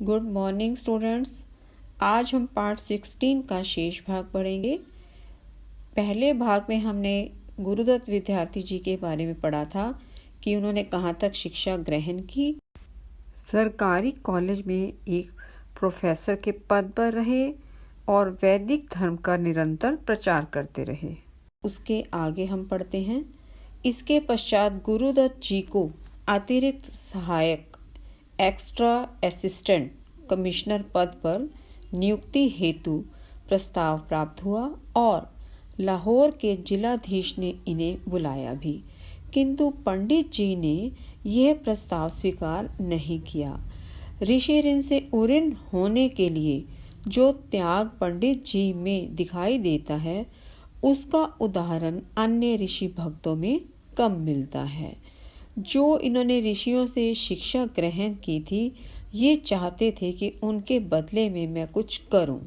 Good morning students. आज हम part 16 का शेष भाग पढ़ेंगे। पहले भाग में हमने गुरुदत्त विद्यार्थी जी के बारे में पढ़ा था कि उन्होंने कहाँ तक शिक्षा ग्रहण की। सरकारी कॉलेज में एक प्रोफेसर के पद पर रहे और वैदिक धर्म का निरंतर प्रचार करते रहे। उसके आगे हम पढ़ते हैं। इसके पश्चात गुरुदत्त जी को अतिरिक्त सहायक एक्स्ट्रा असिस्टेंट कमिश्नर पद पर नियुक्ति हेतु प्रस्ताव प्राप्त हुआ और लाहौर के जिलाधीश ने इन्हें बुलाया भी, किंतु पंडित जी ने यह प्रस्ताव स्वीकार नहीं किया। ऋषि ऋण से उऋण होने के लिए जो त्याग पंडित जी में दिखाई देता है, उसका उदाहरण अन्य ऋषि भक्तों में कम मिलता है। जो इन्होंने ऋषियों से शिक्षा ग्रहण की थी, ये चाहते थे कि उनके बदले में मैं कुछ करूं।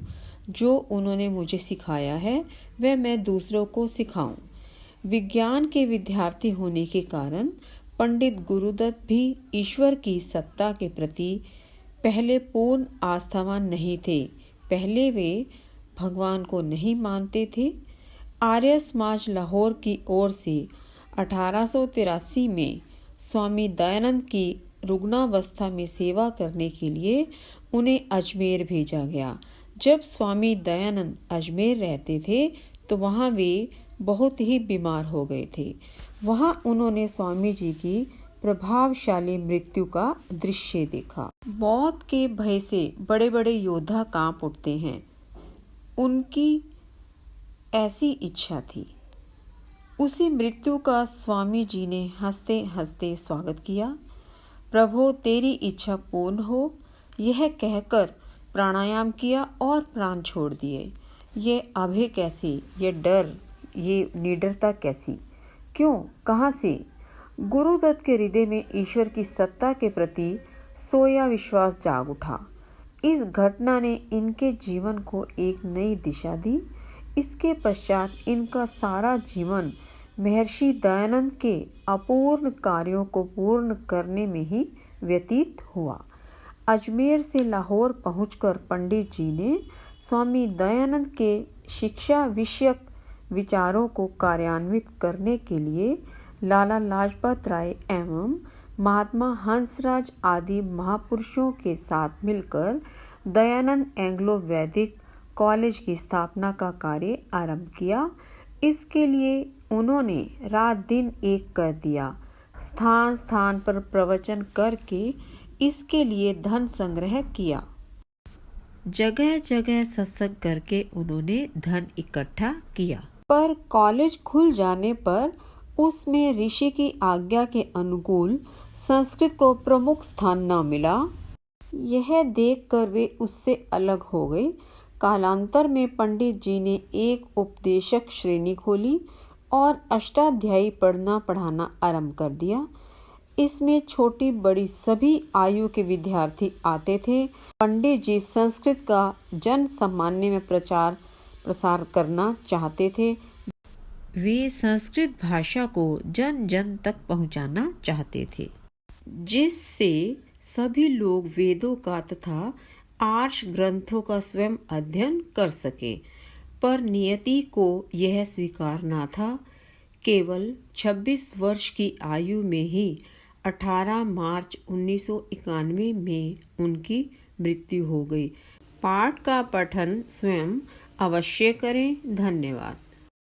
जो उन्होंने मुझे सिखाया है वह मैं दूसरों को सिखाऊं। विज्ञान के विद्यार्थी होने के कारण पंडित गुरुदत्त भी ईश्वर की सत्ता के प्रति पहले पूर्ण आस्थावान नहीं थे। पहले वे भगवान को नहीं मानते थे। आर्य समाज लाहौर की ओर से 1883 में स्वामी दयानंद की रुग्णावस्था में सेवा करने के लिए उन्हें अजमेर भेजा गया। जब स्वामी दयानंद अजमेर रहते थे तो वहाँ वे बहुत ही बीमार हो गए थे। वहाँ उन्होंने स्वामी जी की प्रभावशाली मृत्यु का दृश्य देखा। मौत के भय से बड़े बड़े योद्धा कांप उठते हैं। उनकी ऐसी इच्छा थी। उसी मृत्यु का स्वामी जी ने हंसते हंसते स्वागत किया। प्रभु तेरी इच्छा पूर्ण हो, यह कहकर प्राणायाम किया और प्राण छोड़ दिए। ये अभय कैसे, ये डर, ये निडरता कैसी, क्यों, कहाँ से? गुरुदत्त के हृदय में ईश्वर की सत्ता के प्रति सोया विश्वास जाग उठा। इस घटना ने इनके जीवन को एक नई दिशा दी। इसके पश्चात इनका सारा जीवन महर्षि दयानंद के अपूर्ण कार्यों को पूर्ण करने में ही व्यतीत हुआ। अजमेर से लाहौर पहुंचकर पंडित जी ने स्वामी दयानंद के शिक्षा विषयक विचारों को कार्यान्वित करने के लिए लाला लाजपत राय एवं महात्मा हंसराज आदि महापुरुषों के साथ मिलकर दयानंद एंग्लो वैदिक कॉलेज की स्थापना का कार्य आरंभ किया। इसके लिए उन्होंने रात दिन एक कर दिया। स्थान स्थान पर प्रवचन करके इसके लिए धन संग्रह किया। जगह जगह सत्संग करके उन्होंने धन इकट्ठा किया। पर कॉलेज खुल जाने पर उसमें ऋषि की आज्ञा के अनुकूल संस्कृत को प्रमुख स्थान न मिला। यह देखकर वे उससे अलग हो गए। कालांतर में पंडित जी ने एक उपदेशक श्रेणी खोली और अष्टाध्यायी पढ़ना पढ़ाना आरंभ कर दिया। इसमें छोटी बड़ी सभी आयु के विद्यार्थी आते थे। पंडित जी संस्कृत का जन सामान्य में प्रचार प्रसार करना चाहते थे। वे संस्कृत भाषा को जन जन तक पहुंचाना चाहते थे, जिससे सभी लोग वेदों का तथा आर्ष ग्रंथों का स्वयं अध्ययन कर सके। पर नियति को यह स्वीकार न था। केवल 26 वर्ष की आयु में ही 18 मार्च 1991 में उनकी मृत्यु हो गई। पाठ का पठन स्वयं अवश्य करें। धन्यवाद।